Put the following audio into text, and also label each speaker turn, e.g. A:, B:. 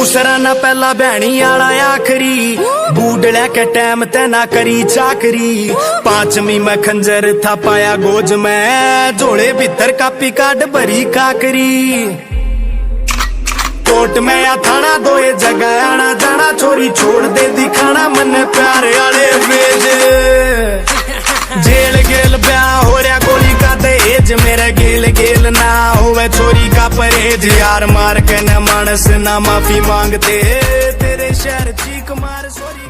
A: दूसरा ना पहला भैनी आला आखरी, बूढ़ लेके टाइम ते ना करी चाकरी। पांचवी में खंजर था पाया गोज में, जोड़े भीतर कापी काट भरी काकरी। कोट में या थाना दोए जगह आना जाना, छोरी छोड़ दे दिखाना मन प्यारे आले भेज। जेल गेल ब्याह हो रहा गोली का दहेज, मेरा गेल गेल ना होवे चोरी का परहेज। यार मार के न मानस ना माफी मांगते, तेरे शहर चीख मार सॉरी।